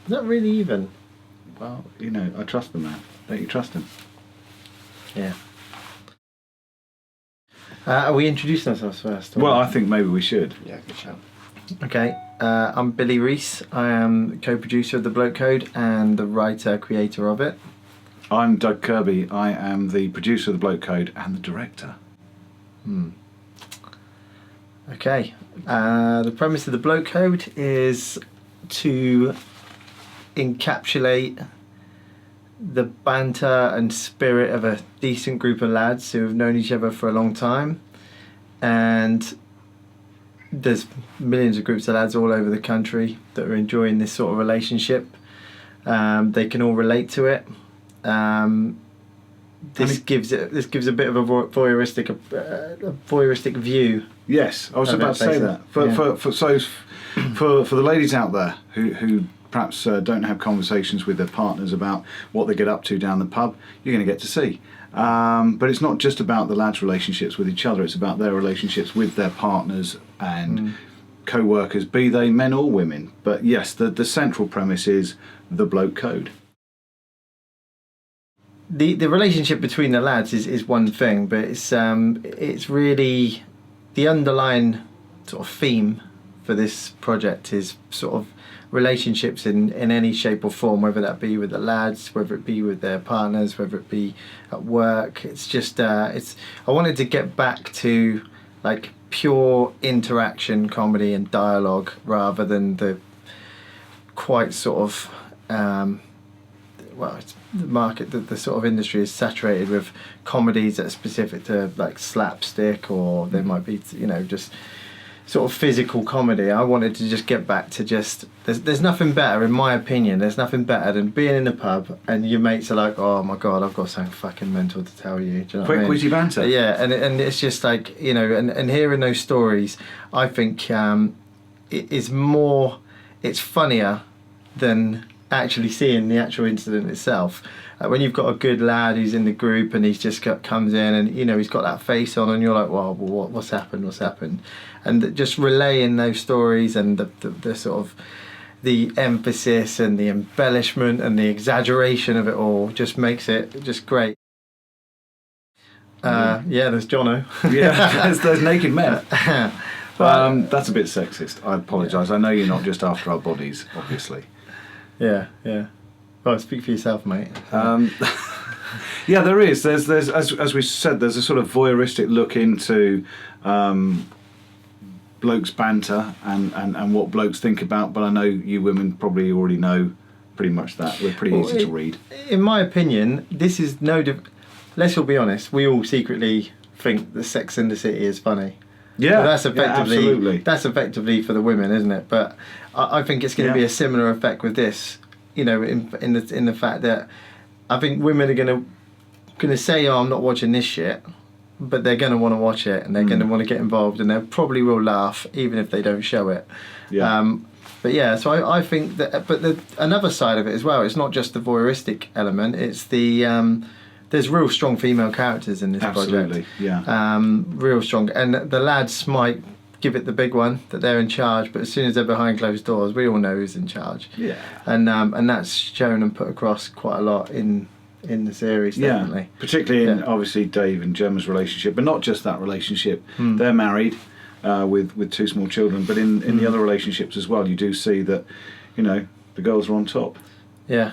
Not really even. Well, you know, I trust the man. Don't you trust him? Yeah. Are we introducing ourselves first? Well, I think maybe we should. Yeah, good shout. Okay, I'm Billy Rees. I am co-producer of the Bloke Code and the writer-creator of it. I'm Doug Kirby. I am the producer of the Bloke Code and the director. Okay, the premise of the Bloke Code is to encapsulate the banter and spirit of a decent group of lads who have known each other for a long time, and there's millions of groups of lads all over the country that are enjoying this sort of relationship. They can all relate to it. This gives a bit of a voyeuristic view. Yes, I was about to say that. For the ladies out there who perhaps don't have conversations with their partners about what they get up to down the pub, you're going to get to see. But it's not just about the lads' relationships with each other, it's about their relationships with their partners and co-workers, be they men or women. But yes, the central premise is the Bloke Code. The relationship between the lads is one thing, but it's really the underlying sort of theme for this project is sort of relationships in any shape or form, whether that be with the lads, whether it be with their partners, whether it be at work. It's just I wanted to get back to like pure interaction comedy and dialogue rather than the quite sort of it's the market, the sort of industry is saturated with comedies that are specific to like slapstick, or they might be, you know, just sort of physical comedy. I wanted to just get back to just there's nothing better, in my opinion, there's nothing better than being in a pub and your mates are like, oh my god, I've got something fucking mental to tell you. Do you know Quick, what I mean? witty banter. Yeah, and it's just like, you know, and hearing those stories, I think it's funnier than actually seeing the actual incident itself. When you've got a good lad who's in the group and he's just comes in and, you know, he's got that face on and you're like, well, what's happened? And just relaying those stories and the sort of the emphasis and the embellishment and the exaggeration of it all just makes it just great. There's Jono. Yeah, there's naked men. That's a bit sexist. I apologise. I know you're not just after our bodies, obviously. Yeah. Well, speak for yourself, mate. Yeah, there is. There's as we said, there's a sort of voyeuristic look into blokes' banter and what blokes think about. But I know you women probably already know pretty much that. We're pretty easy to read. In my opinion, this is no. Let's all be honest. We all secretly think that Sex and the City is funny. Yeah, but absolutely. That's effectively for the women, isn't it? But I think it's going to be a similar effect with this. You know, in the fact that I think women are going to say, "Oh, I'm not watching this shit," but they're going to want to watch it and they're going to want to get involved and they probably will laugh even if they don't show it. Yeah. But yeah, so I think that. But another side of it as well. It's not just the voyeuristic element. It's the there's real strong female characters in this project. Absolutely, yeah. Real strong. And the lads might give it the big one, that they're in charge, but as soon as they're behind closed doors, we all know who's in charge. Yeah. And that's shown and put across quite a lot in the series, definitely. Yeah, particularly in, obviously, Dave and Gemma's relationship, but not just that relationship. They're married with two small children, but in the other relationships as well, you do see that, you know, the girls are on top. Yeah.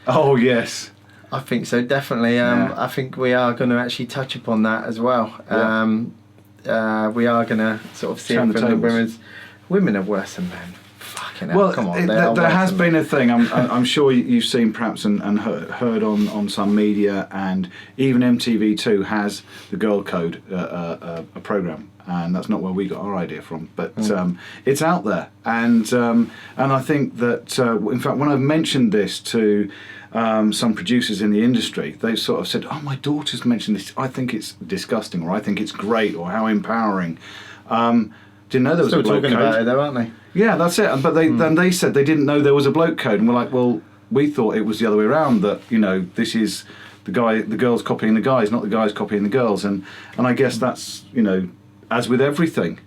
Oh, yes. I think so, definitely. I think we are going to actually touch upon that as well. Yeah. We are going to sort of see it from the women are worse than men. Fucking hell, well, come on. There has been a thing, I'm sure you've seen perhaps and heard on some media, and even MTV2 has the Girl Code, a programme. And that's not where we got our idea from, but it's out there, and I think that in fact, when I've mentioned this to some producers in the industry, they've sort of said, "Oh, my daughter's mentioned this. I think it's disgusting, or I think it's great, or how empowering." Didn't know there was a bloke code. Still talking about it, though, aren't they? Yeah, that's it. But then they said they didn't know there was a bloke code, and we're like, well, we thought it was the other way around. That, you know, this is the girls copying the guys, not the guys copying the girls, and I guess that's, you know, as with everything.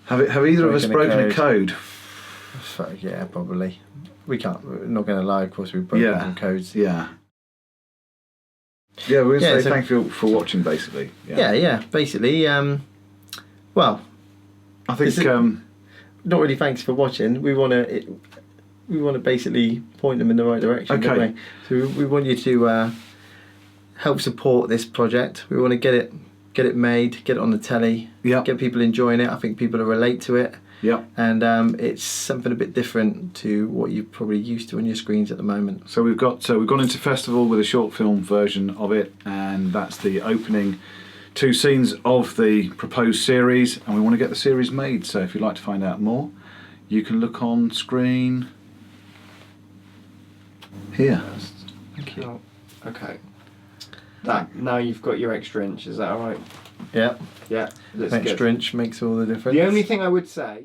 Have either of us broken a code? Fuck, yeah, probably. We can't. We're not going to lie. Of course, we've broken some codes. Yeah. Yeah, we'll say so thank you for watching, basically. Yeah. Basically, well, I think not really. Thanks for watching. We want to basically point them in the right direction. Okay. Don't we? So we want you to help support this project. We want to get it made, get it on the telly, get people enjoying it. I think people will relate to it. Yeah. And it's something a bit different to what you're probably used to on your screens at the moment. So we've gone into festival with a short film version of it, and that's the opening 2 scenes of the proposed series, and we want to get the series made. So if you'd like to find out more, you can look on screen here. Thank you. Oh, okay. Now you've got your extra inch, is that alright? Yeah. Yeah. That's Extra good. inch makes all the difference. The only thing I would say